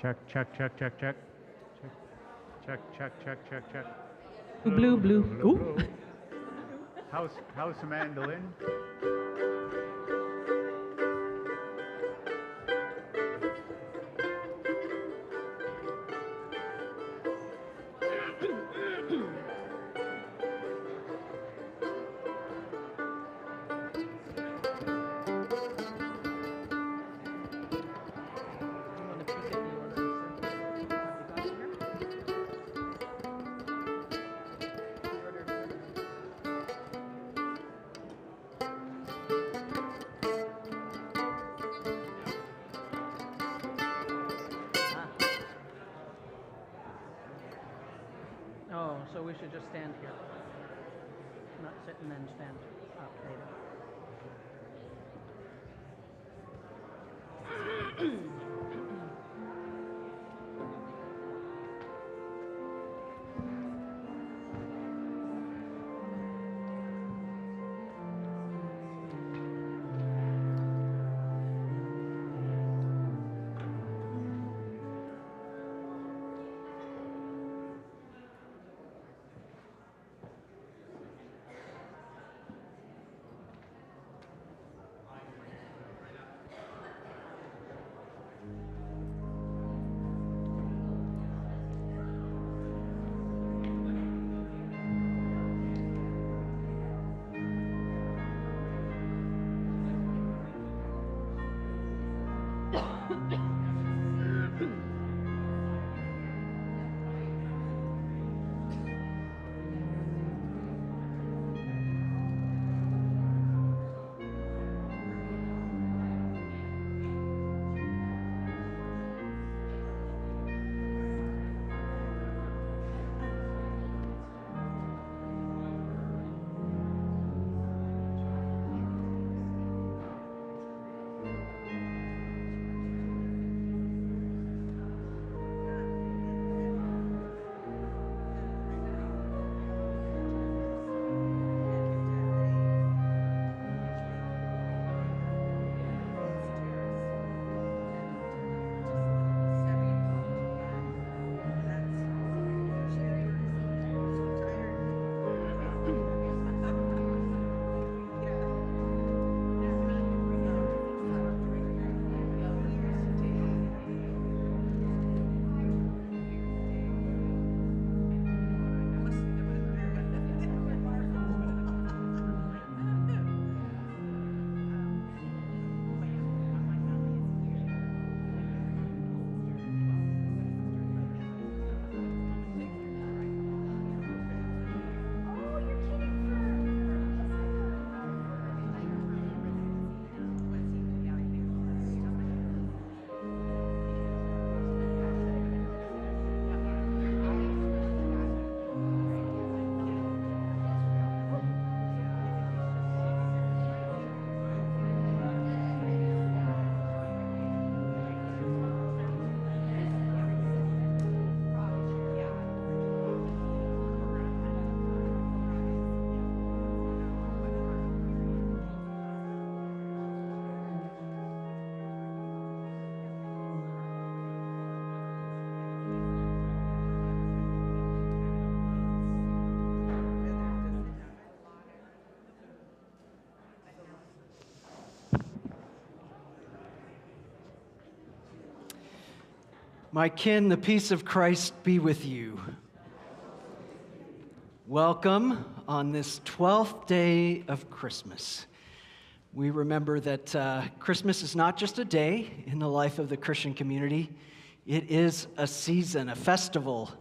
Check, check, check, check, check. Check, check, check, check, check. Blue, blue. Ooh. How's the mandolin? Oh, so we should just stand here. Not sit and then stand up later. My kin, the peace of Christ be with you. Welcome on this 12th day of Christmas. We remember that Christmas is not just a day in the life of the Christian community. It is a season, a festival,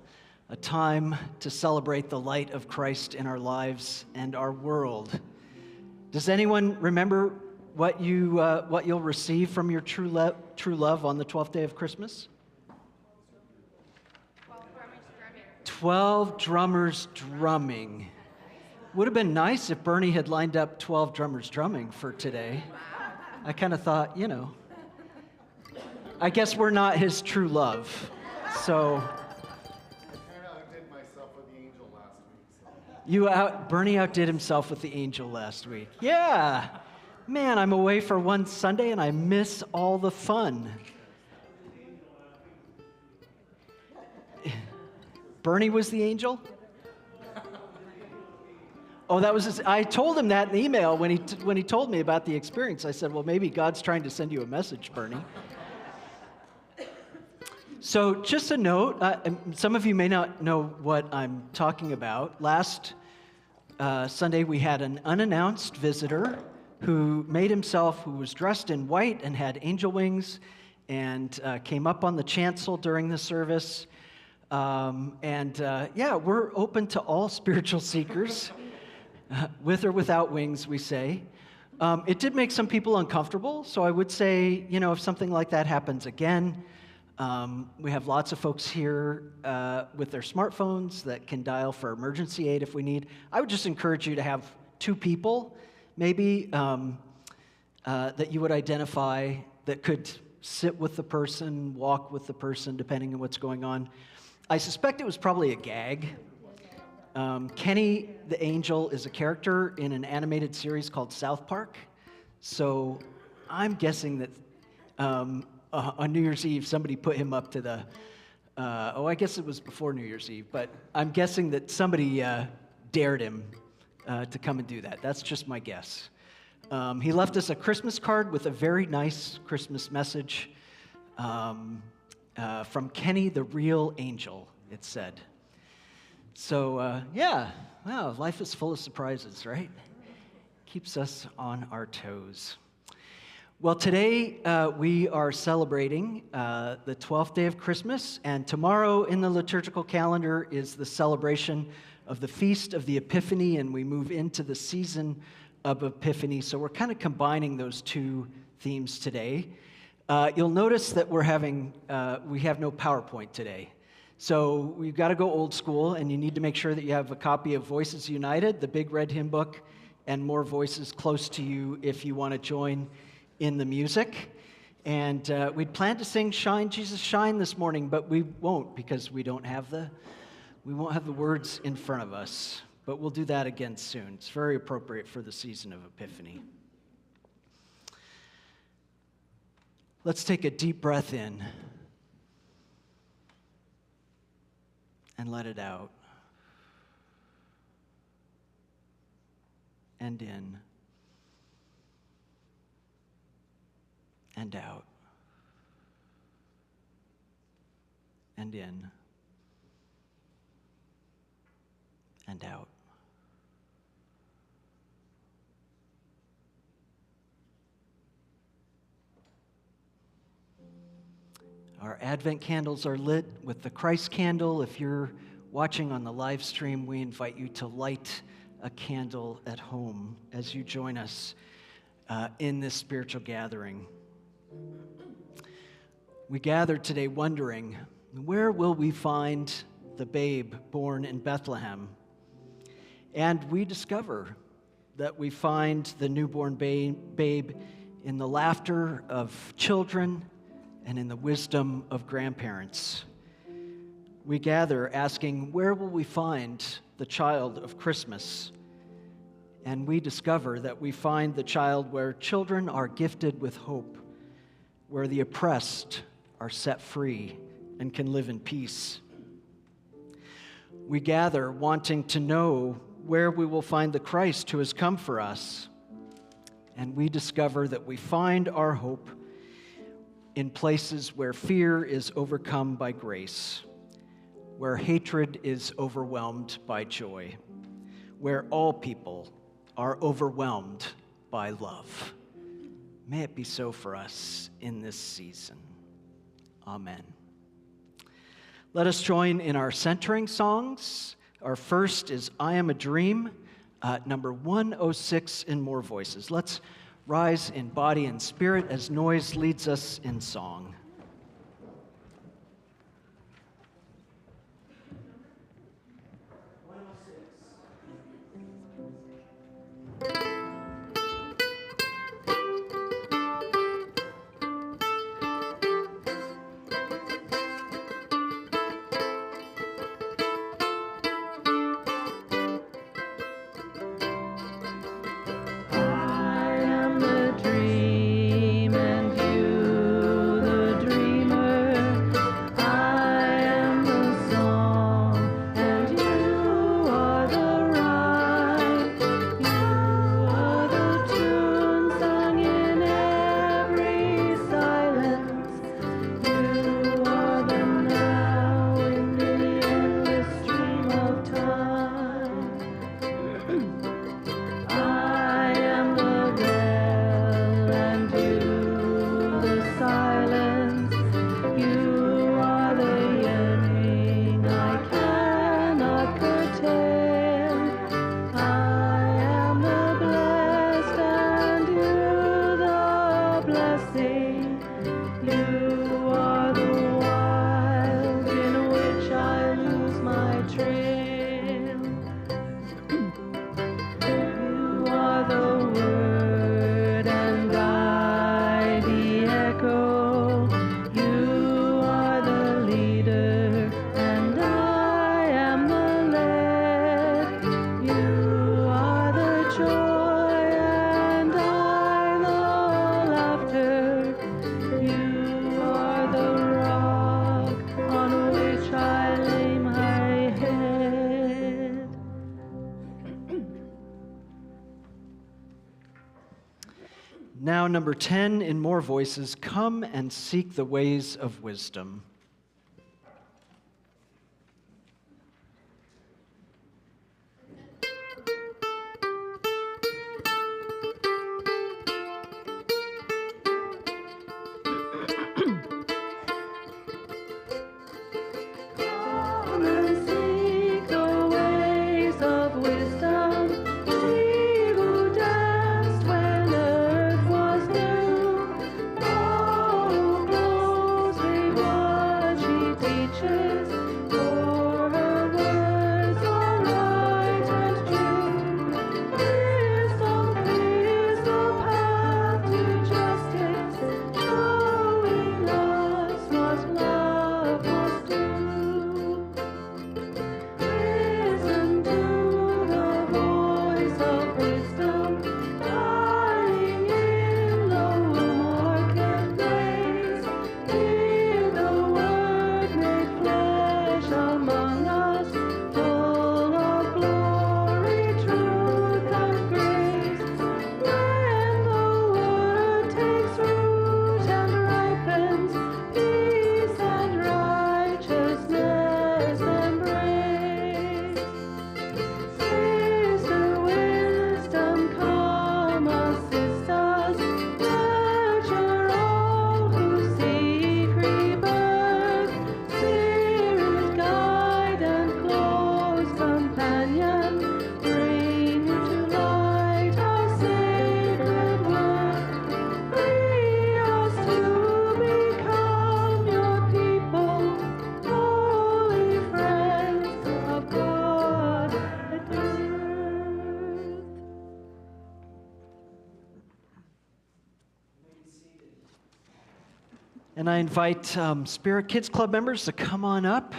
a time to celebrate the light of Christ in our lives and our world. Does anyone remember what you'll receive from your true love on the 12th day of Christmas? 12 drummers drumming. Would have been nice if Bernie had lined up 12 drummers drumming for today. I kind of thought, I guess we're not his true love. So I outdid myself with the angel last week. Bernie outdid himself with the angel last week. Yeah. Man, I'm away for one Sunday and I miss all the fun. Bernie was the angel? Oh, that was I told him that in the email when he told me about the experience. I said, well, maybe God's trying to send you a message, Bernie. So just a note, some of you may not know what I'm talking about. Last Sunday, we had an unannounced visitor who was dressed in white and had angel wings and came up on the chancel during the service. We're open to all spiritual seekers, with or without wings, we say. It did make some people uncomfortable, so I would say, if something like that happens again, we have lots of folks here with their smartphones that can dial for emergency aid if we need. I would just encourage you to have 2 people, maybe, that you would identify that could sit with the person, walk with the person, depending on what's going on. I suspect it was probably a gag. Kenny the Angel is a character in an animated series called South Park. So I'm guessing that on New Year's Eve, somebody put him up to the, I guess it was before New Year's Eve, but I'm guessing that somebody dared him to come and do that. That's just my guess. He left us a Christmas card with a very nice Christmas message from Kenny the Real Angel, it said. So, wow, life is full of surprises, right? Keeps us on our toes. Well, today we are celebrating the 12th day of Christmas, and tomorrow in the liturgical calendar is the celebration of the Feast of the Epiphany, and we move into the season of Epiphany. So we're kind of combining those 2 themes today. You'll notice that we have no PowerPoint today. So we've got to go old school, and you need to make sure that you have a copy of Voices United, the big red hymn book, and more voices close to you if you want to join in the music. And we'd planned to sing Shine, Jesus, Shine this morning, but we won't because we won't have the words in front of us. But we'll do that again soon. It's very appropriate for the season of Epiphany. Let's take a deep breath in and let it out. And in. And out. And in. And out. Our Advent candles are lit with the Christ candle. If you're watching on the live stream, we invite you to light a candle at home as you join us in this spiritual gathering. We gathered today wondering, where will we find the babe born in Bethlehem? And we discover that we find the newborn babe in the laughter of children and in the wisdom of grandparents. We gather asking, where will we find the child of Christmas? And we discover that we find the child where children are gifted with hope, where the oppressed are set free and can live in peace. We gather wanting to know where we will find the Christ who has come for us. And we discover that we find our hope in places where fear is overcome by grace, where hatred is overwhelmed by joy, where all people are overwhelmed by love. May it be so for us in this season. Amen. Let us join in our centering songs. Our first is I Am a Dream, number 106 in more voices. Let's rise in body and spirit as noise leads us in song. I am the dream and you the Now, number 10 in more voices, come and seek the ways of wisdom. And I invite Spirit Kids Club members to come on up.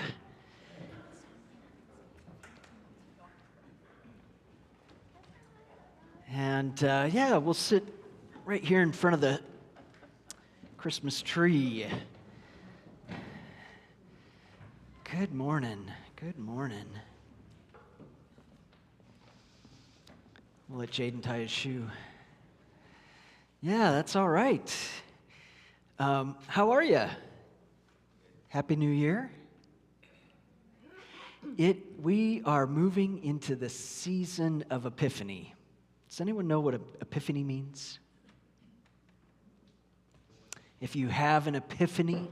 And yeah, we'll sit right here in front of the Christmas tree. Good morning. Good morning. We'll let Jaden tie his shoe. Yeah, that's all right. How are you? Happy New Year. We are moving into the season of Epiphany. Does anyone know what Epiphany means? If you have an epiphany,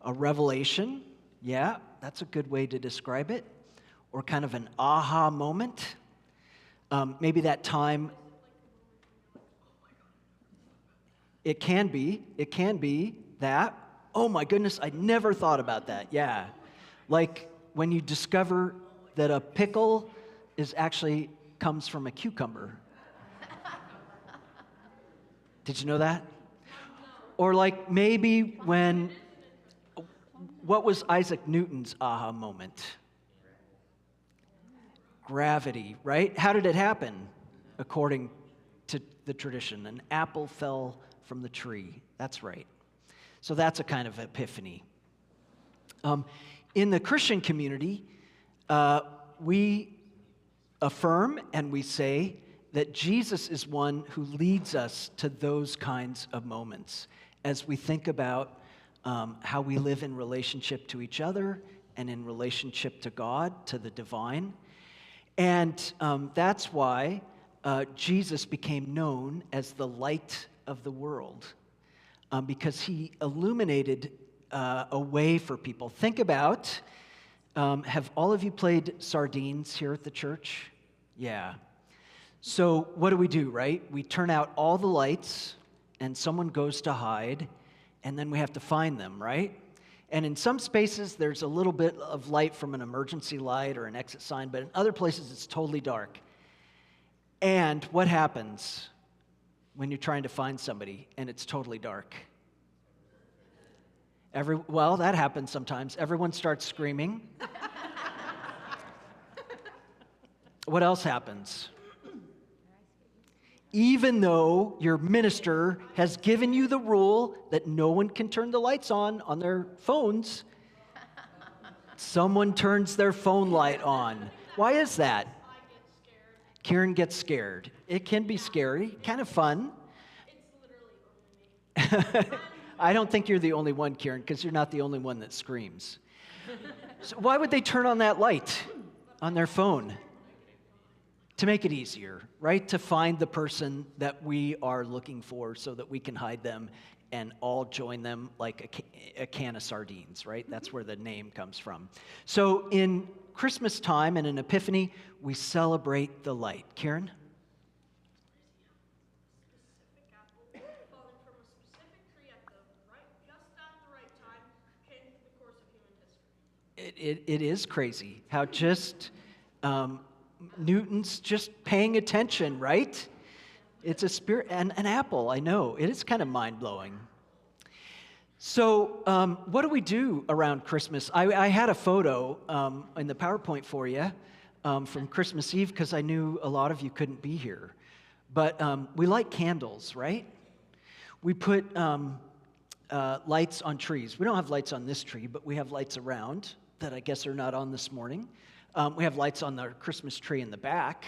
a revelation, yeah, that's a good way to describe it, or kind of an aha moment. Maybe that time. It can be that. Oh my goodness, I never thought about that. Yeah. Like when you discover that a pickle actually comes from a cucumber. Did you know that? Or like maybe what was Isaac Newton's aha moment? Gravity, right? How did it happen? According to the tradition, an apple fell from the tree. That's right. So that's a kind of epiphany. In the Christian community, we affirm and we say that Jesus is one who leads us to those kinds of moments as we think about how we live in relationship to each other and in relationship to God, to the divine. And that's why Jesus became known as the light of the world, because he illuminated a way for people. Think about, have all of you played sardines here at the church? Yeah. So what do, right? We turn out all the lights, and someone goes to hide, and then we have to find them, right? And in some spaces, there's a little bit of light from an emergency light or an exit sign, but in other places, it's totally dark. And what happens when you're trying to find somebody and it's totally dark? Well, that happens sometimes. Everyone starts screaming. What else happens? Even though your minister has given you the rule that no one can turn the lights on their phones, someone turns their phone light on. Why is that? Kieran gets scared. It can be scary, kind of fun. It's literally only me. I don't think you're the only one, Kieran, because you're not the only one that screams. So why would they turn on that light on their phone? To make it easier, right? To find the person that we are looking for so that we can hide them and all join them like a can of sardines, right? That's where the name comes from. So in Christmas time and in Epiphany, we celebrate the light. Kieran? Specific apple falling from a specific tree at just at the right time changed the course of human history. It is crazy how just Newton's just paying attention, right? It's a spirit, and an apple, I know. It is kind of mind-blowing. So what do we do around Christmas? I had a photo in the PowerPoint for you from Christmas Eve because I knew a lot of you couldn't be here. But we light candles, right? We put lights on trees. We don't have lights on this tree, but we have lights around that I guess are not on this morning. We have lights on the Christmas tree in the back.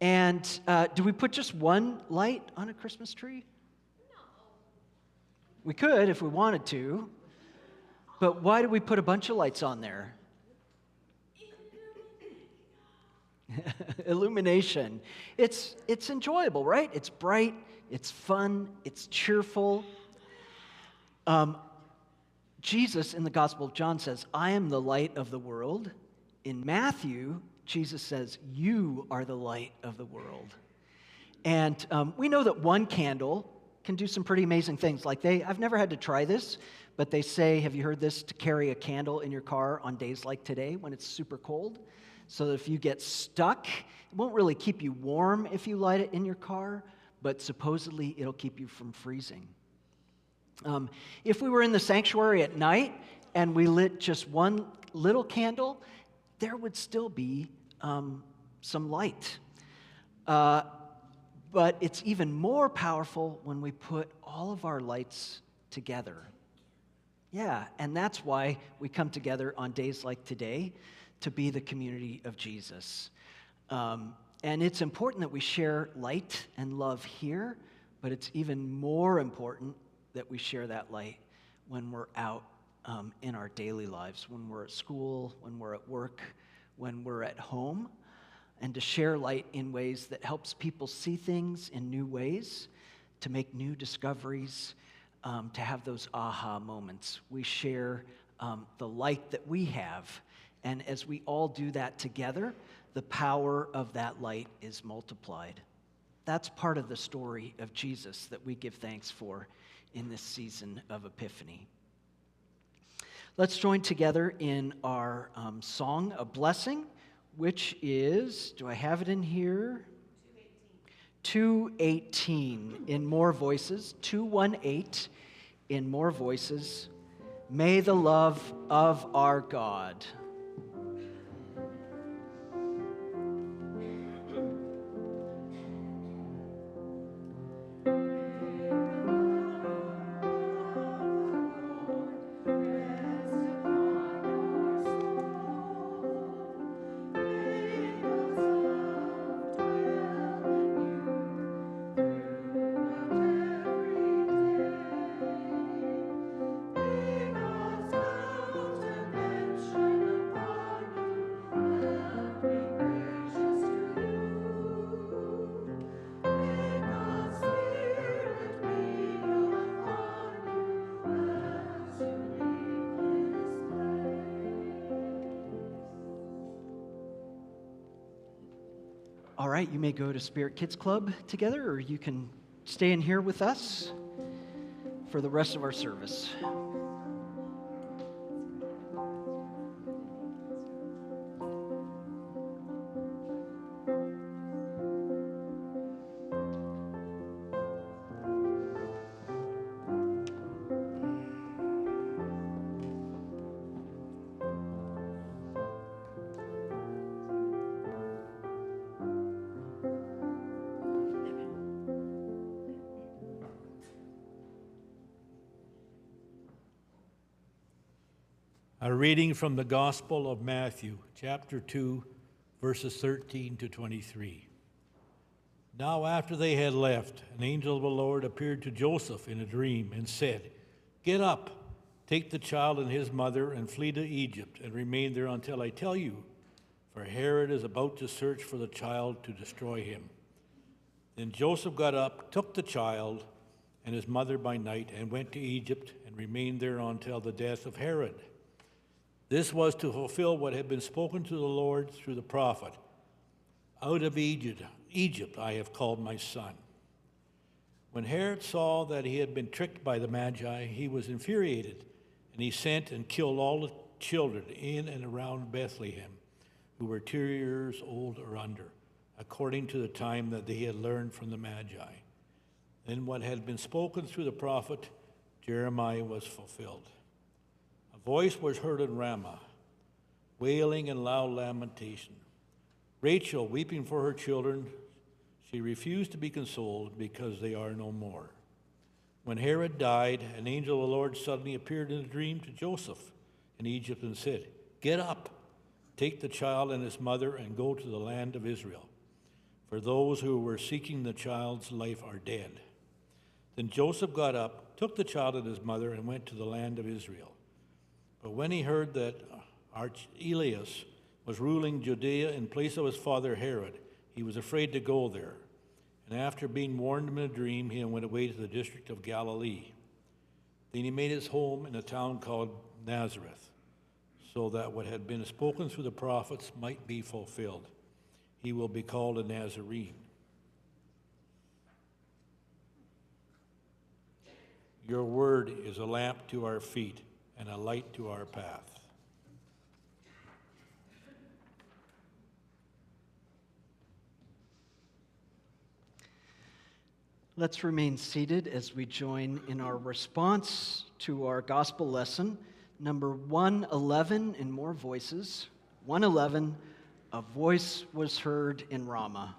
And do we put just one light on a Christmas tree? No. We could if we wanted to. But why do we put a bunch of lights on there? Illumination. It's enjoyable, right? It's bright, it's fun, it's cheerful. Jesus in the Gospel of John says, I am the light of the world. In Matthew, Jesus says, you are the light of the world. And we know that one candle can do some pretty amazing things. Like I've never had to try this, but they say, have you heard this, to carry a candle in your car on days like today when it's super cold? So that if you get stuck, it won't really keep you warm if you light it in your car, but supposedly it'll keep you from freezing. If we were in the sanctuary at night and we lit just one little candle, there would still be some light. But it's even more powerful when we put all of our lights together. Yeah, and that's why we come together on days like today to be the community of Jesus. And it's important that we share light and love here, but it's even more important that we share that light when we're out in our daily lives, when we're at school, when we're at work, when we're at home, and to share light in ways that helps people see things in new ways, to make new discoveries, to have those aha moments. We share the light that we have, and as we all do that together, the power of that light is multiplied. That's part of the story of Jesus that we give thanks for in this season of Epiphany. Let's join together in our song, A Blessing, which is, do I have it in here? 218 in more voices, 218 in more voices. May the love of our God. All right, you may go to Spirit Kids Club together, or you can stay in here with us for the rest of our service. A reading from the Gospel of Matthew, chapter 2, verses 13 to 23. Now after they had left, an angel of the Lord appeared to Joseph in a dream and said, "Get up, take the child and his mother and flee to Egypt and remain there until I tell you, for Herod is about to search for the child to destroy him." Then Joseph got up, took the child and his mother by night, and went to Egypt and remained there until the death of Herod. This was to fulfill what had been spoken to the Lord through the prophet, "Out of Egypt I have called my son." When Herod saw that he had been tricked by the Magi, he was infuriated, and he sent and killed all the children in and around Bethlehem who were 2 years old or under, according to the time that they had learned from the Magi. Then what had been spoken through the prophet Jeremiah was fulfilled. A voice was heard in Ramah, wailing and loud lamentation. Rachel weeping for her children, she refused to be consoled because they are no more. When Herod died, an angel of the Lord suddenly appeared in a dream to Joseph in Egypt and said, "Get up, take the child and his mother and go to the land of Israel, for those who were seeking the child's life are dead." Then Joseph got up, took the child and his mother, and went to the land of Israel. But when he heard that Archelaus was ruling Judea in place of his father Herod, he was afraid to go there. And after being warned in a dream, he went away to the district of Galilee. Then he made his home in a town called Nazareth, so that what had been spoken through the prophets might be fulfilled. He will be called a Nazarene. Your word is a lamp to our feet and a light to our path. Let's remain seated as we join in our response to our gospel lesson, number 111 in more voices. 111, a voice was heard in Ramah.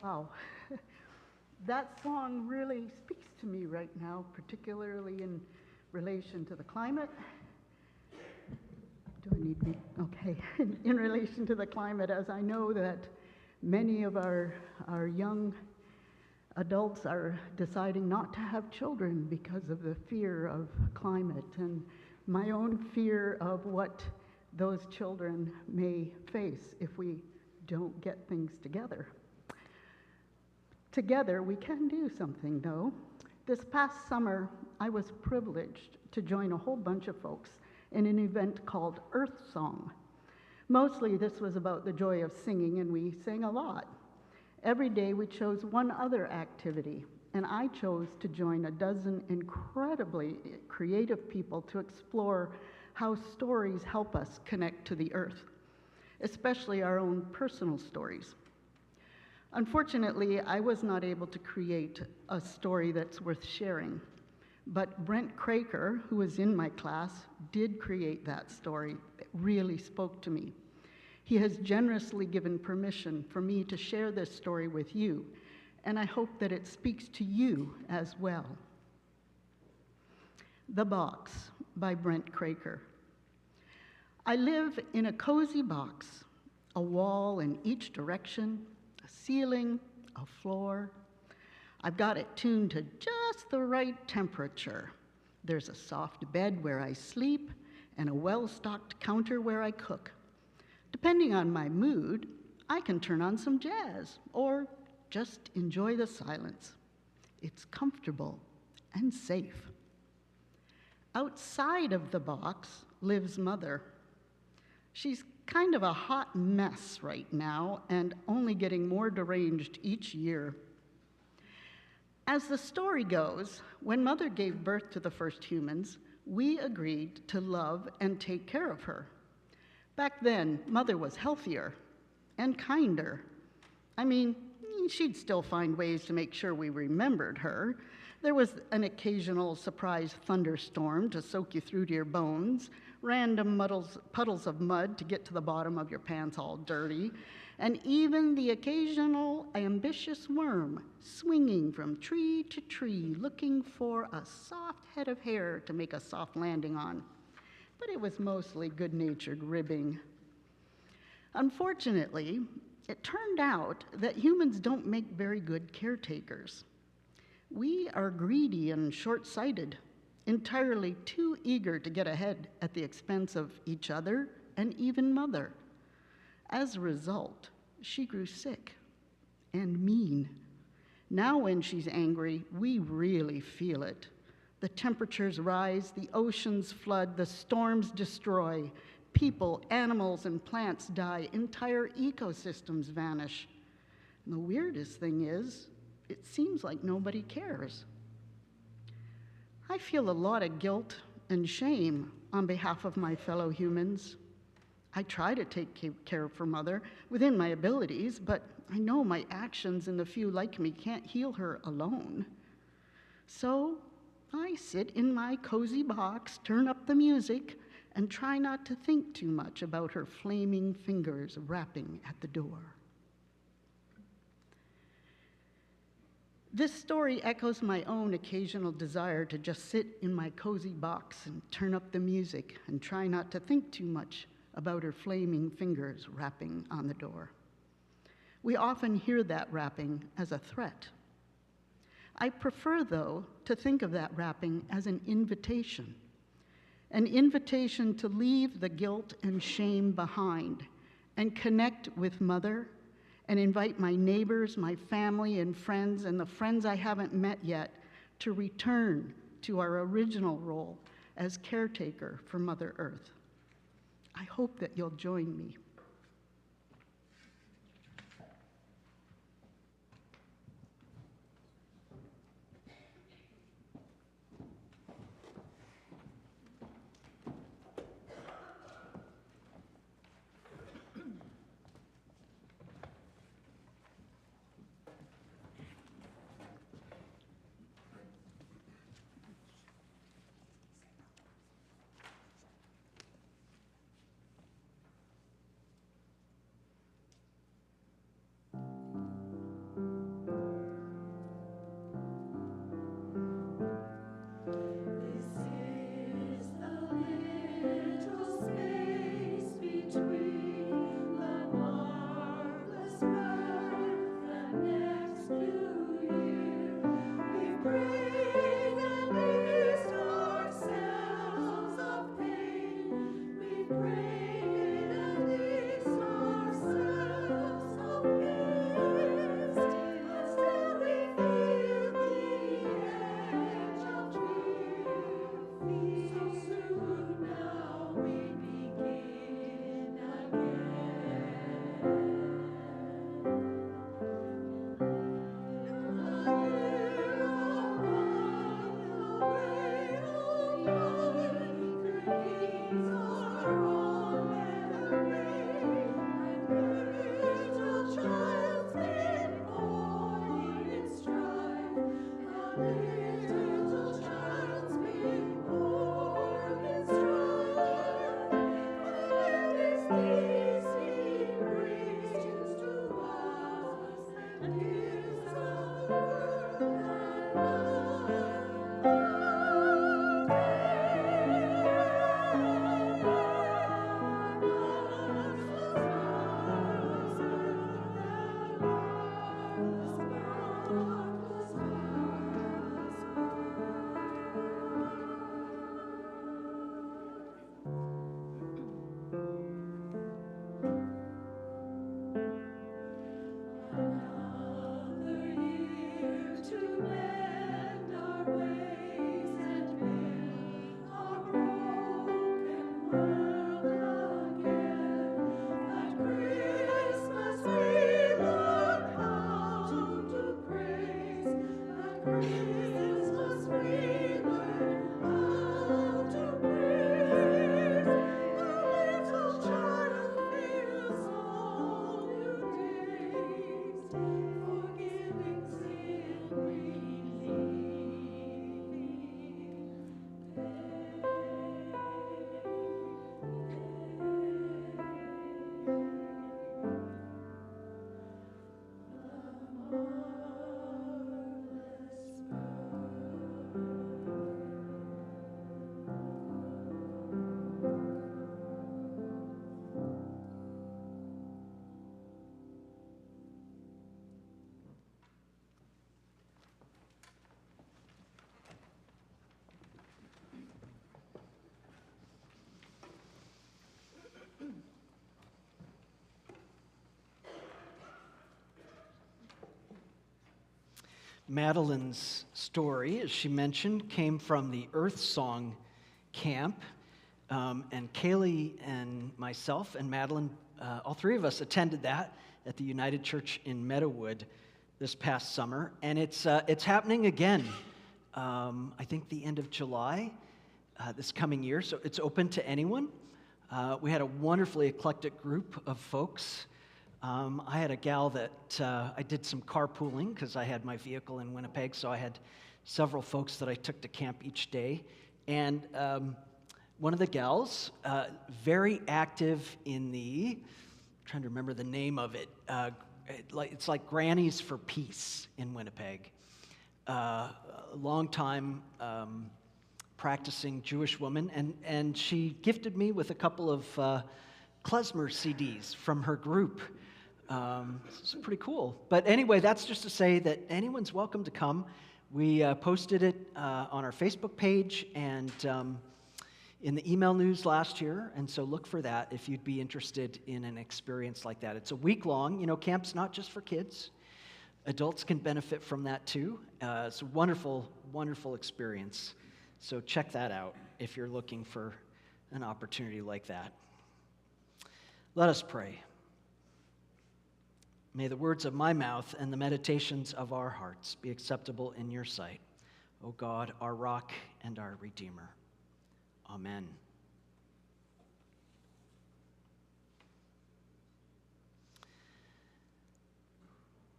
Wow. That song really speaks to me right now, particularly in relation to the climate. Do I need me? Okay. In relation to the climate, as I know that many of our young adults are deciding not to have children because of the fear of climate and my own fear of what those children may face if we don't get things together. Together, we can do something, though. This past summer, I was privileged to join a whole bunch of folks in an event called Earth Song. Mostly, this was about the joy of singing, and we sang a lot. Every day, we chose one other activity, and I chose to join a dozen incredibly creative people to explore how stories help us connect to the earth, especially our own personal stories. Unfortunately, I was not able to create a story that's worth sharing, but Brent Craker, who was in my class, did create that story. It really spoke to me. He has generously given permission for me to share this story with you, and I hope that it speaks to you as well. The Box by Brent Craker. I live in a cozy box, a wall in each direction, a ceiling, a floor. I've got it tuned to just the right temperature. There's a soft bed where I sleep and a well-stocked counter where I cook. Depending on my mood, I can turn on some jazz or just enjoy the silence. It's comfortable and safe. Outside of the box lives Mother. She's kind of a hot mess right now and only getting more deranged each year. As the story goes, when Mother gave birth to the first humans, we agreed to love and take care of her. Back then, Mother was healthier and kinder. I mean, she'd still find ways to make sure we remembered her. There was an occasional surprise thunderstorm to soak you through to your bones, random puddles of mud to get to the bottom of your pants all dirty, and even the occasional ambitious worm swinging from tree to tree looking for a soft head of hair to make a soft landing on. But it was mostly good-natured ribbing. Unfortunately, it turned out that humans don't make very good caretakers. We are greedy and short-sighted, entirely too eager to get ahead at the expense of each other and even Mother. As a result, she grew sick and mean. Now when she's angry, we really feel it. The temperatures rise, the oceans flood, the storms destroy. People, animals, and plants die. Entire ecosystems vanish. And the weirdest thing is, it seems like nobody cares. I feel a lot of guilt and shame on behalf of my fellow humans. I try to take care for Mother within my abilities, but I know my actions and the few like me can't heal her alone. So I sit in my cozy box, turn up the music, and try not to think too much about her flaming fingers rapping at the door. This story echoes my own occasional desire to just sit in my cozy box and turn up the music and try not to think too much about her flaming fingers rapping on the door. We often hear that rapping as a threat. I prefer, though, to think of that rapping as an invitation to leave the guilt and shame behind and connect with Mother and invite my neighbors, my family and friends, and the friends I haven't met yet to return to our original role as caretaker for Mother Earth. I hope that you'll join me. Madeline's story, as she mentioned, came from the Earth Song camp. And Kaylee and myself and Madeline, all three of us attended that at the United Church in Meadowood this past summer. And it's happening again, I think the end of July this coming year. So it's open to anyone. We had a wonderfully eclectic group of folks. I had a gal that I did some carpooling because I had my vehicle in Winnipeg, so I had several folks that I took to camp each day. And one of the gals, very active in I'm trying to remember the name of it, it's like Grannies for Peace in Winnipeg. A long time practicing Jewish woman, and she gifted me with a couple of klezmer CDs from her group. It's pretty cool. But anyway, that's just to say that anyone's welcome to come. We posted it on our Facebook page and in the email news last year, and so look for that if you'd be interested in an experience like that. It's a week long. You know, camp's not just for kids. Adults can benefit from that too. It's a wonderful, wonderful experience. So check that out if you're looking for an opportunity like that. Let us pray. May the words of my mouth and the meditations of our hearts be acceptable in your sight, O God, our rock and our Redeemer. Amen.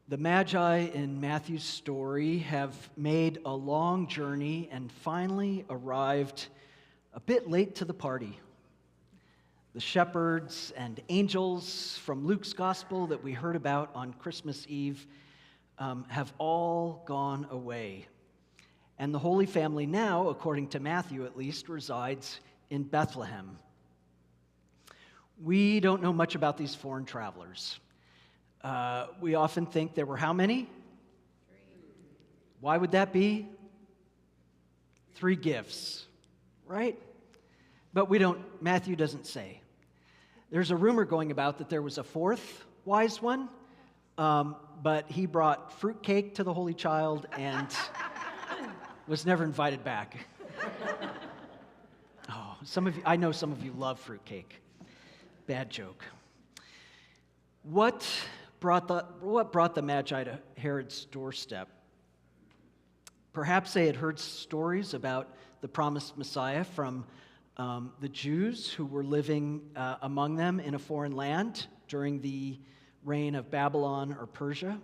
The Magi in Matthew's story have made a long journey and finally arrived a bit late to the party. The shepherds and angels from Luke's gospel that we heard about on Christmas Eve have all gone away. And the Holy Family now, according to Matthew at least, resides in Bethlehem. We don't know much about these foreign travelers. We often think there were how many? 3. Why would that be? 3 gifts, right? But Matthew doesn't say. There's a rumor going about that there was a 4th wise one, but he brought fruitcake to the Holy Child and was never invited back. Oh, I know some of you love fruitcake. Bad joke. What brought the Magi to Herod's doorstep? Perhaps they had heard stories about the promised Messiah from the Jews who were living among them in a foreign land during the reign of Babylon or Persia.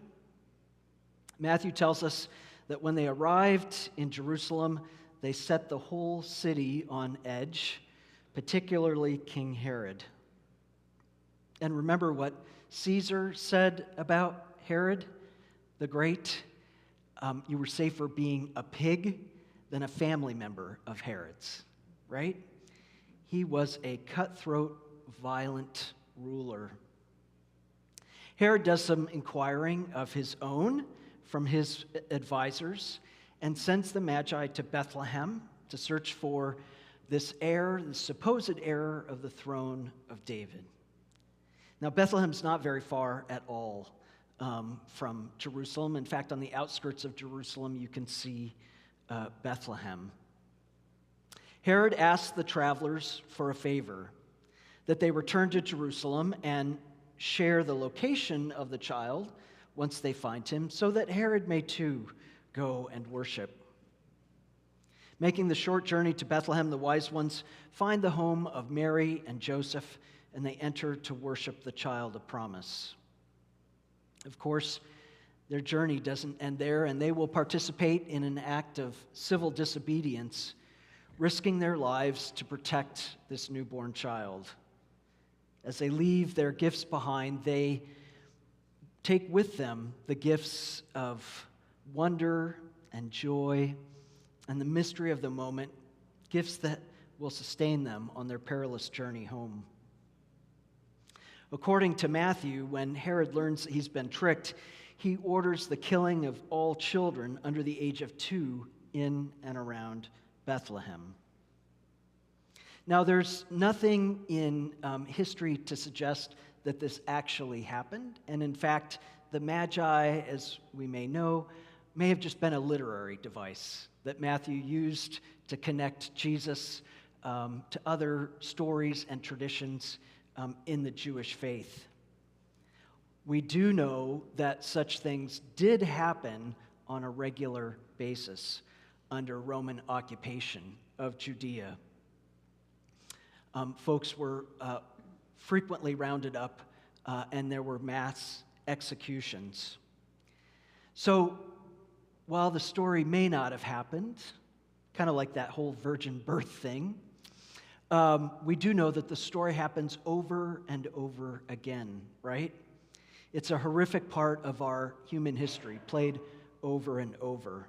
Matthew tells us that when they arrived in Jerusalem, they set the whole city on edge, particularly King Herod. And remember what Caesar said about Herod? the Great, you were safer being a pig than a family member of Herod's, right? He was a cutthroat, violent ruler. Herod does some inquiring of his own from his advisors and sends the Magi to Bethlehem to search for this heir, the supposed heir of the throne of David. Now, Bethlehem's not very far at all from Jerusalem. In fact, on the outskirts of Jerusalem, you can see Bethlehem. Herod asked the travelers for a favor, that they return to Jerusalem and share the location of the child once they find him, so that Herod may too go and worship. Making the short journey to Bethlehem, the wise ones find the home of Mary and Joseph, and they enter to worship the child of promise. Of course, their journey doesn't end there, and they will participate in an act of civil disobedience, risking their lives to protect this newborn child. As they leave their gifts behind, they take with them the gifts of wonder and joy and the mystery of the moment, gifts that will sustain them on their perilous journey home. According to Matthew, when Herod learns that he's been tricked, he orders the killing of all children under the age of 2 in and around Bethlehem. Now, there's nothing in history to suggest that this actually happened, and in fact, the Magi, as we may know, may have just been a literary device that Matthew used to connect Jesus to other stories and traditions in the Jewish faith. We do know that such things did happen on a regular basis under Roman occupation of Judea. Folks were frequently rounded up, and there were mass executions. So, while the story may not have happened, kind of like that whole virgin birth thing, we do know that the story happens over and over again, right? It's a horrific part of our human history, played over and over.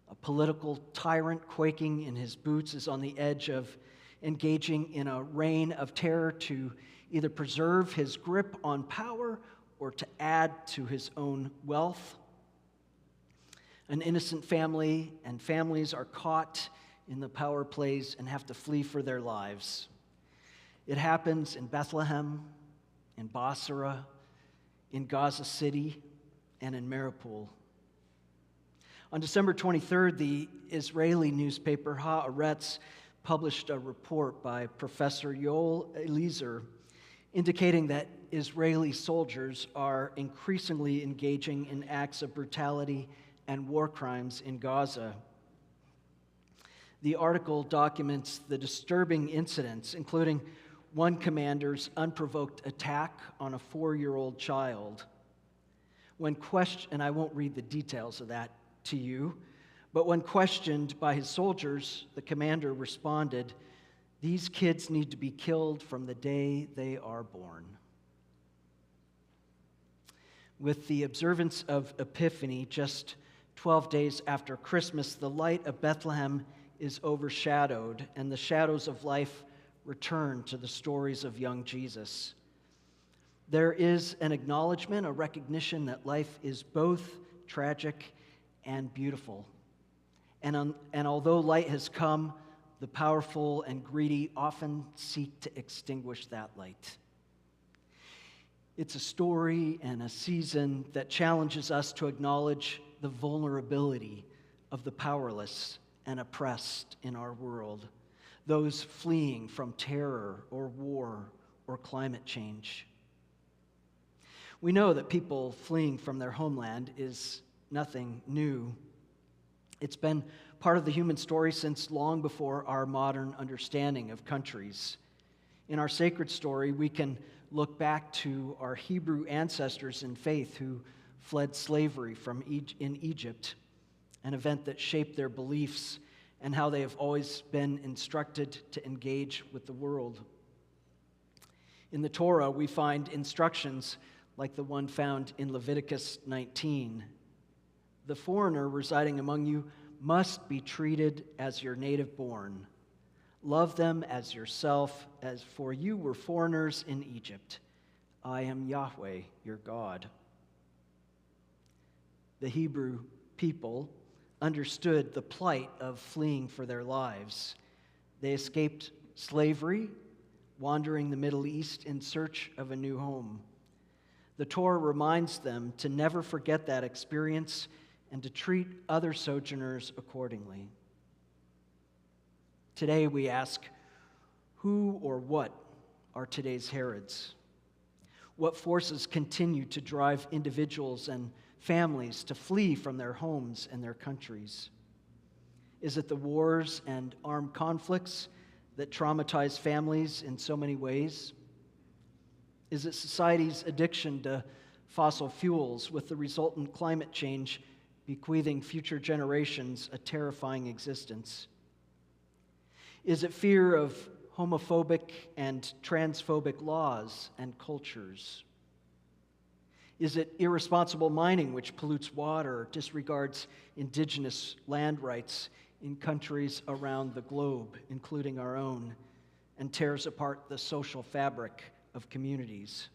A political tyrant quaking in his boots is on the edge of engaging in a reign of terror to either preserve his grip on power or to add to his own wealth. An innocent family and families are caught in the power plays and have to flee for their lives. It happens in Bethlehem, in Basra, in Gaza City, and in Mariupol. On December 23rd, the Israeli newspaper Haaretz published a report by Professor Yoel Eliezer indicating that Israeli soldiers are increasingly engaging in acts of brutality and war crimes in Gaza. The article documents the disturbing incidents, including one commander's unprovoked attack on a 4-year-old child. When questioned, and I won't read the details of that to you, but when questioned by his soldiers, the commander responded, "These kids need to be killed from the day they are born." With the observance of Epiphany, just 12 days after Christmas, the light of Bethlehem is overshadowed, and the shadows of life return to the stories of young Jesus. There is an acknowledgement, a recognition that life is both tragic and beautiful. And although light has come, the powerful and greedy often seek to extinguish that light. It's a story and a season that challenges us to acknowledge the vulnerability of the powerless and oppressed in our world, those fleeing from terror or war or climate change. We know that people fleeing from their homeland is nothing new. It's been part of the human story since long before our modern understanding of countries. In our sacred story, we can look back to our Hebrew ancestors in faith who fled slavery in Egypt, an event that shaped their beliefs and how they have always been instructed to engage with the world. In the Torah, we find instructions like the one found in Leviticus 19 The foreigner residing among you must be treated as your native born. Love them as yourself, as for you were foreigners in Egypt. I am Yahweh, your God." The Hebrew people understood the plight of fleeing for their lives. They escaped slavery, wandering the Middle East in search of a new home. The Torah reminds them to never forget that experience and to treat other sojourners accordingly. Today we ask, who or what are today's Herods? What forces continue to drive individuals and families to flee from their homes and their countries? Is it the wars and armed conflicts that traumatize families in so many ways? Is it society's addiction to fossil fuels with the resultant climate change bequeathing future generations a terrifying existence? Is it fear of homophobic and transphobic laws and cultures? Is it irresponsible mining which pollutes water, disregards indigenous land rights in countries around the globe, including our own, and tears apart the social fabric of communities?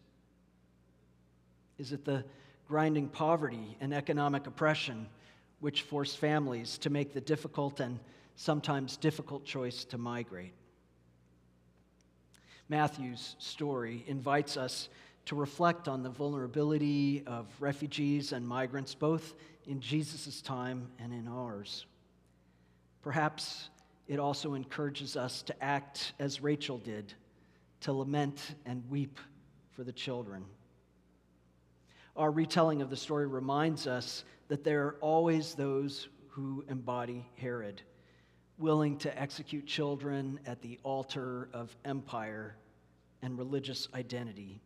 Is it the grinding poverty and economic oppression which force families to make the difficult and sometimes difficult choice to migrate? Matthew's story invites us to reflect on the vulnerability of refugees and migrants, both in Jesus' time and in ours. Perhaps it also encourages us to act as Rachel did, to lament and weep for the children. Our retelling of the story reminds us that there are always those who embody Herod, willing to execute children at the altar of empire and religious identity.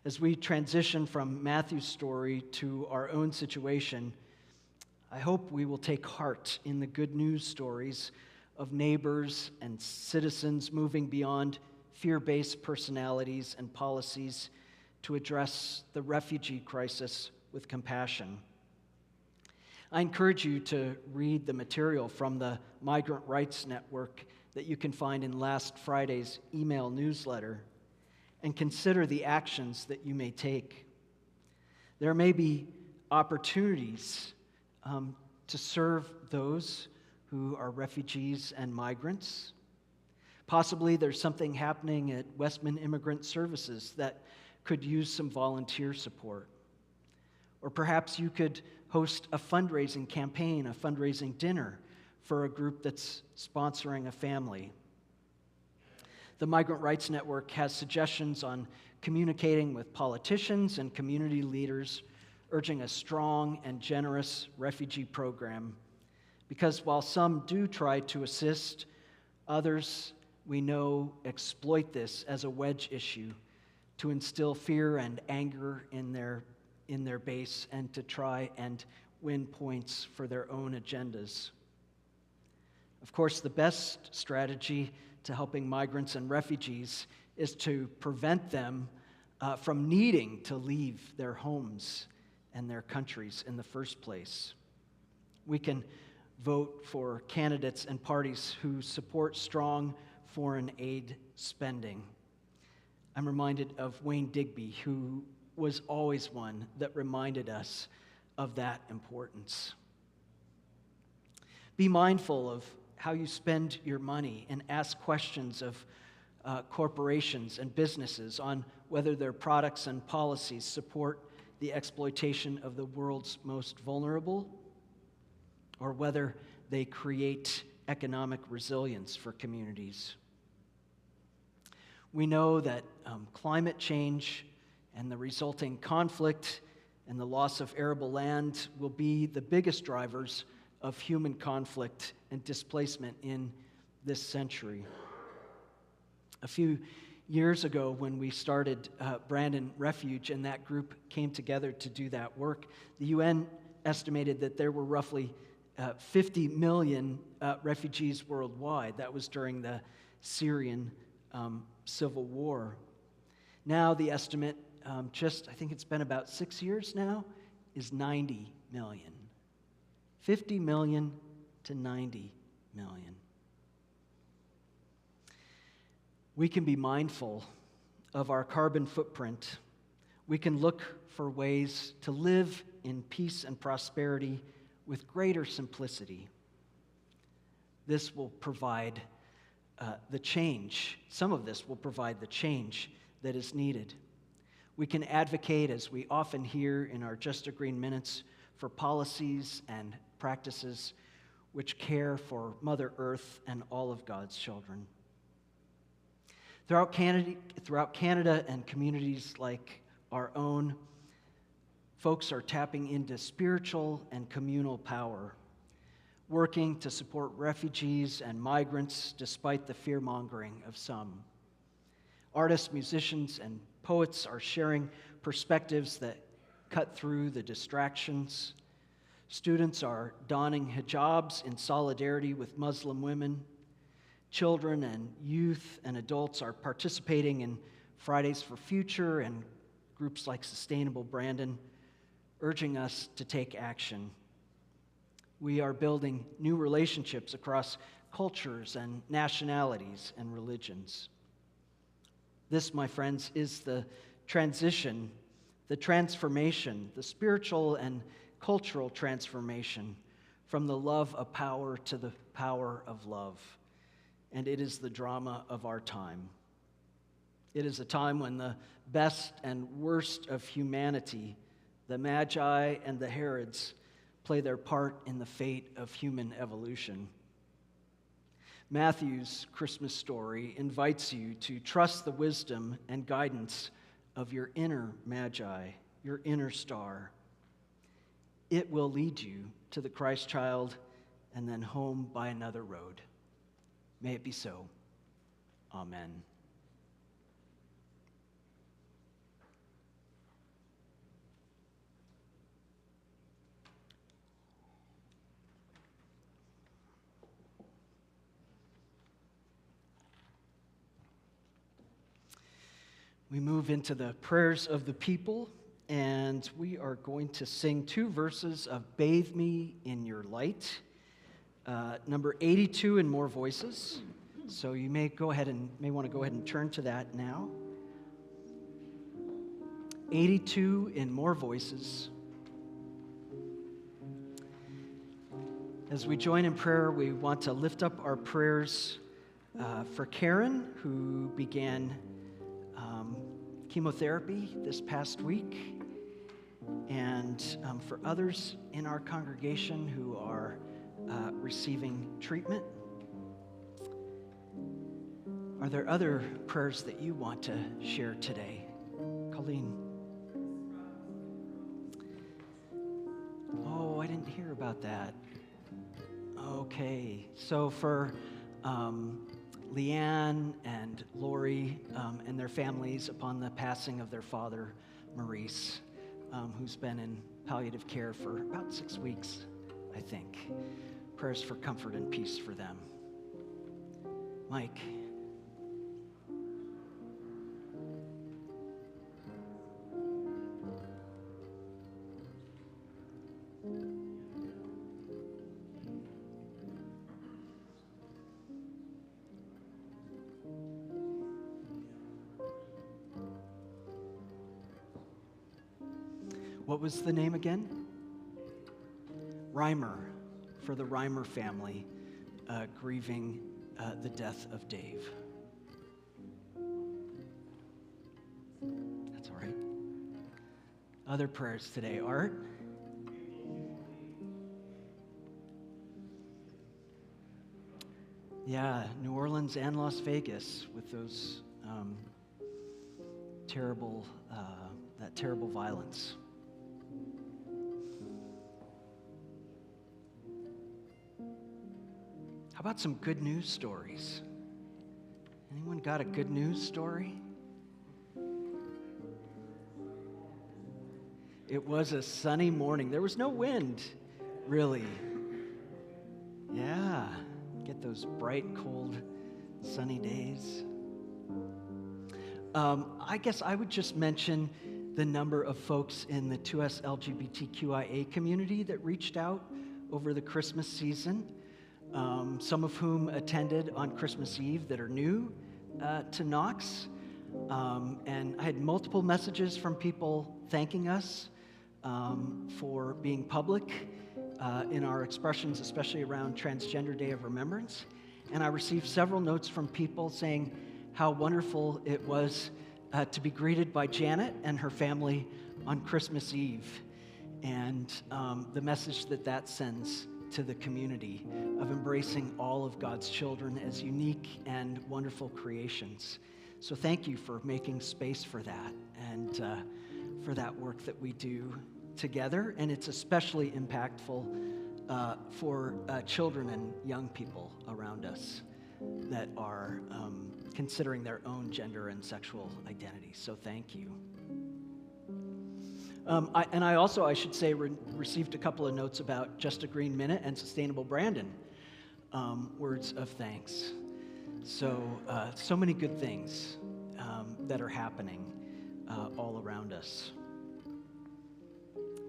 As we transition from Matthew's story to our own situation, I hope we will take heart in the good news stories of neighbors and citizens moving beyond fear-based personalities and policies to address the refugee crisis with compassion. I encourage you to read the material from the Migrant Rights Network that you can find in last Friday's email newsletter, and consider the actions that you may take. There may be opportunities to serve those who are refugees and migrants. Possibly there's something happening at Westman Immigrant Services that could use some volunteer support. Or perhaps you could host a fundraising campaign, a fundraising dinner for a group that's sponsoring a family. The Migrant Rights Network has suggestions on communicating with politicians and community leaders, urging a strong and generous refugee program. Because while some do try to assist, others, we know, exploit this as a wedge issue to instill fear and anger in their base and to try and win points for their own agendas. Of course, the best strategy to helping migrants and refugees is to prevent them from needing to leave their homes and their countries in the first place. We can vote for candidates and parties who support strong foreign aid spending. I'm reminded of Wayne Digby, who was always one that reminded us of that importance. Be mindful of how you spend your money and ask questions of corporations and businesses on whether their products and policies support the exploitation of the world's most vulnerable, or whether they create economic resilience for communities. We know that climate change and the resulting conflict and the loss of arable land will be the biggest drivers of human conflict and displacement in this century. A few years ago, when we started Brandon Refuge and that group came together to do that work, the UN estimated that there were roughly 50 million refugees worldwide. That was during the Syrian civil war. Now the estimate, I think it's been about 6 years now, is 90 million. 50 million to 90 million. We can be mindful of our carbon footprint. We can look for ways to live in peace and prosperity with greater simplicity. This will provide the change. Some of this will provide the change that is needed. We can advocate, as we often hear in our Just a Green Minutes, for policies and practices which care for Mother Earth and all of God's children. Throughout Canada and communities like our own, folks are tapping into spiritual and communal power, working to support refugees and migrants despite the fear-mongering of some. Artists, musicians, and poets are sharing perspectives that cut through the distractions. Students are donning hijabs in solidarity with Muslim women. Children and youth and adults are participating in Fridays for Future and groups like Sustainable Brandon, urging us to take action. We are building new relationships across cultures and nationalities and religions. This, my friends, is the transition, the transformation, the spiritual and cultural transformation from the love of power to the power of love. And it is the drama of our time. It is a time when the best and worst of humanity, the Magi and the Herods, play their part in the fate of human evolution. Matthew's Christmas story invites you to trust the wisdom and guidance of your inner Magi, your inner star. It will lead you to the Christ child and then home by another road. May it be so. Amen. We move into the prayers of the people, and we are going to sing 2 verses of Bathe Me in Your Light, number 82 in More Voices. So you may want to go ahead and turn to that now. 82 in More Voices. As we join in prayer, we want to lift up our prayers for Karen, who began chemotherapy this past week, and for others in our congregation who are receiving treatment. Are there other prayers that you want to share today? Colleen? Oh, I didn't hear about that. Okay, so for Leanne and Lori and their families upon the passing of their father, Maurice, who's been in palliative care for about 6 weeks, I think. Prayers for comfort and peace for them. Mike. What was the name again? Reimer, for the Reimer family, grieving the death of Dave. That's all right. Other prayers today. Art? Yeah, New Orleans and Las Vegas with those terrible violence. How about some good news stories? Anyone got a good news story? It was a sunny morning. There was no wind, really. Yeah, get those bright, cold, sunny days. I guess I would just mention the number of folks in the 2S LGBTQIA community that reached out over the Christmas season, some of whom attended on Christmas Eve that are new to Knox. And I had multiple messages from people thanking us for being public in our expressions, especially around Transgender Day of Remembrance. And I received several notes from people saying how wonderful it was to be greeted by Janet and her family on Christmas Eve, and the message that that sends to the community of embracing all of God's children as unique and wonderful creations. So thank you for making space for that and for that work that we do together. And it's especially impactful for children and young people around us that are considering their own gender and sexual identity. So thank you. I also, I should say, received a couple of notes about Just a Green Minute and Sustainable Brandon, words of thanks. So, so many good things that are happening all around us.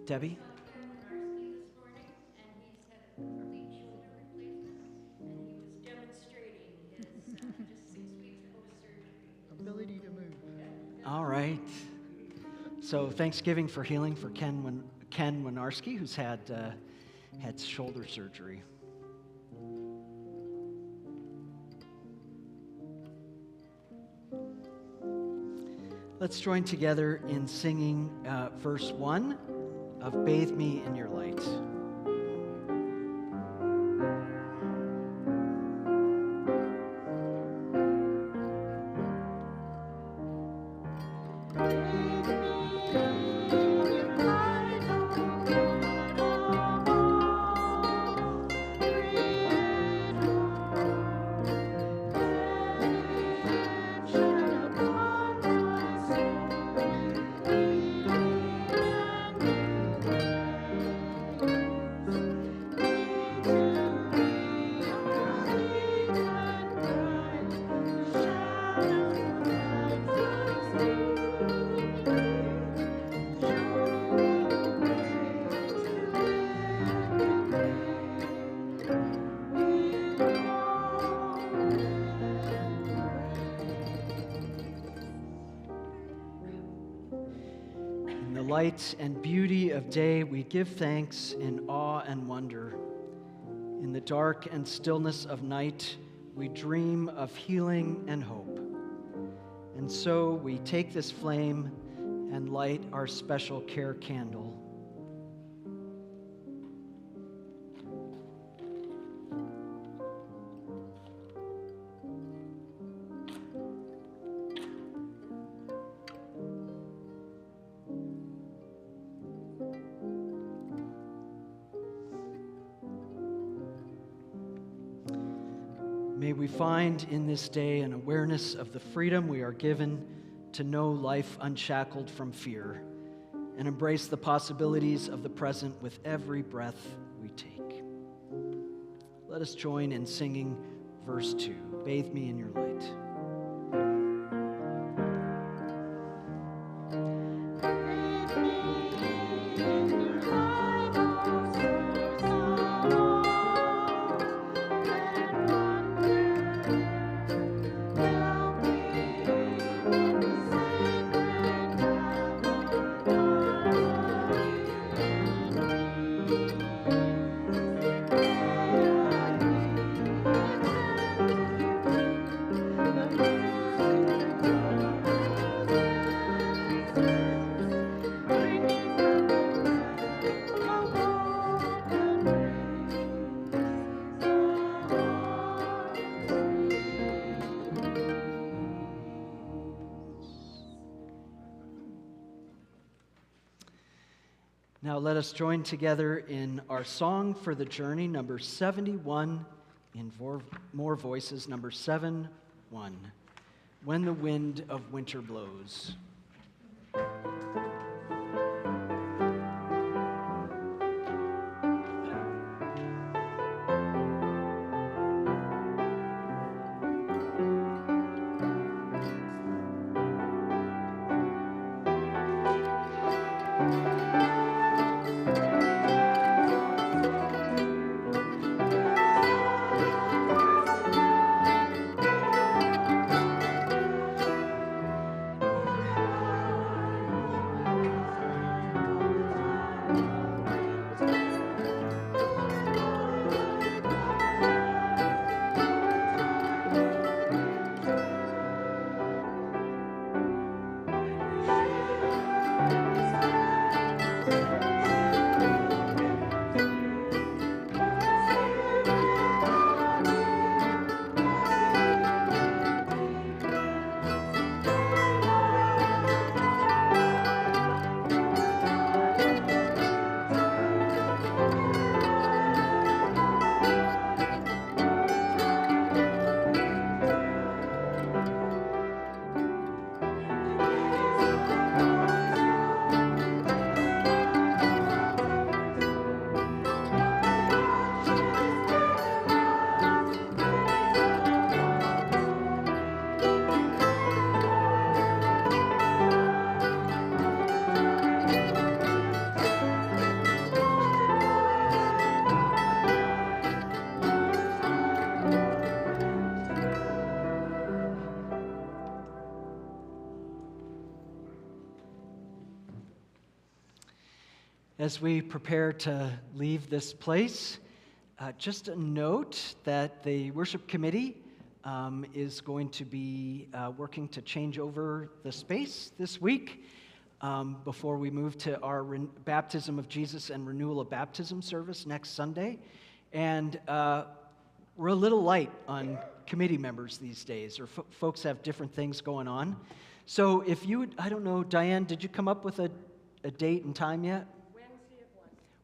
Debbie? Ability to move. All right. So Thanksgiving for healing for Ken Winarski, who's had shoulder surgery. Let's join together in singing verse 1 of Bathe Me in Your Light. Light and beauty of day, we give thanks in awe and wonder. In the dark and stillness of night, we dream of healing and hope. And so we take this flame and light our special care candle. May we find in this day an awareness of the freedom we are given to know life unshackled from fear and embrace the possibilities of the present with every breath we take. Let us join in singing verse 2, Bathe Me in Your Light. Now let us join together in our song for the journey, number 71, in more voices, number 7-1, When the Wind of Winter Blows. As we prepare to leave this place, just a note that the worship committee is going to be working to change over the space this week before we move to our baptism of Jesus and renewal of baptism service next Sunday. And we're a little light on committee members these days, or folks have different things going on. So if you would, I don't know, Diane, did you come up with a date and time yet?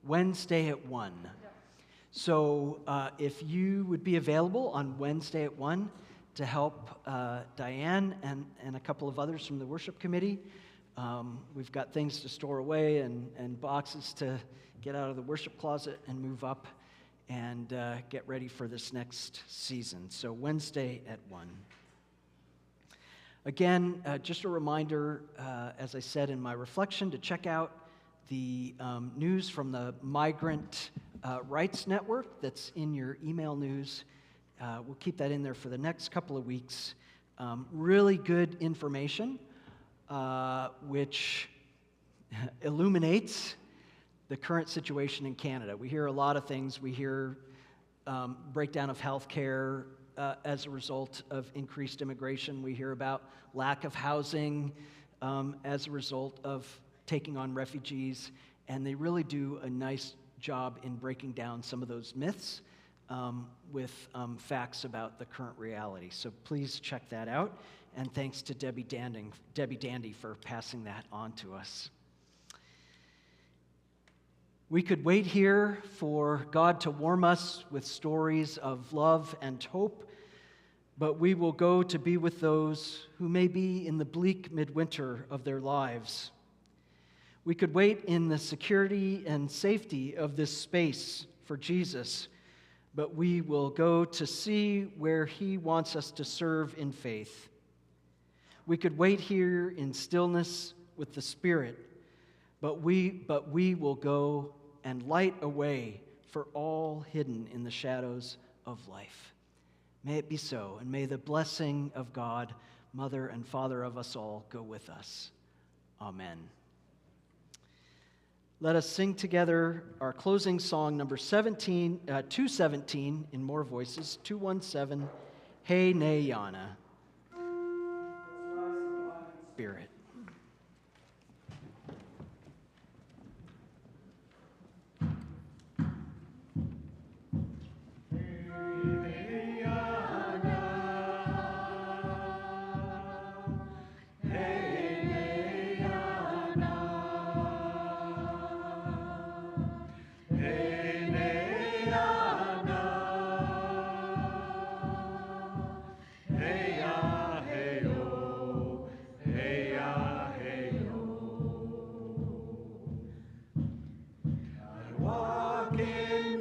Wednesday at 1. Yep. So if you would be available on Wednesday at 1 to help Diane and a couple of others from the worship committee, we've got things to store away and boxes to get out of the worship closet and move up and get ready for this next season. So Wednesday at 1. Again, just a reminder, as I said in my reflection, to check out the news from the Migrant Rights Network that's in your email news. We'll keep that in there for the next couple of weeks. Really good information, which illuminates the current situation in Canada. We hear a lot of things. We hear breakdown of health care as a result of increased immigration. We hear about lack of housing as a result of taking on refugees, and they really do a nice job in breaking down some of those myths with facts about the current reality. So please check that out, and thanks to Debbie Dandy for passing that on to us. We could wait here for God to warm us with stories of love and hope, but we will go to be with those who may be in the bleak midwinter of their lives. We could wait in the security and safety of this space for Jesus, but we will go to see where he wants us to serve in faith. We could wait here in stillness with the Spirit, but we will go and light a way for all hidden in the shadows of life. May it be so, and may the blessing of God, Mother and Father of us all, go with us. Amen. Let us sing together our closing song, number 217, in more voices, 217, Hey Ne Yana. Spirit. Walk in